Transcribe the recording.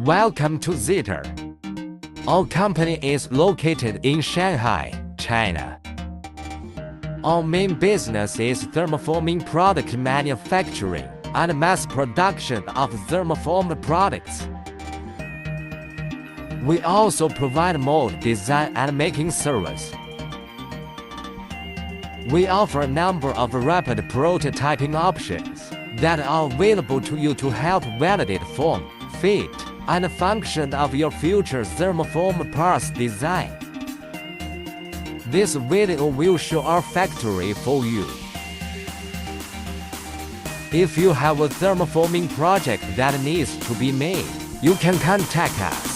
Welcome to Zetar. Our company is located in Shanghai, China. Our main business is thermoforming product manufacturing and mass production of thermoformed products. We also provide mold design and making service. We offer a number of rapid prototyping options that are available to you to help validate form, fit, and function of your future thermoform parts design. This video will show our factory for you. If you have a thermoforming project that needs to be made, you can contact us.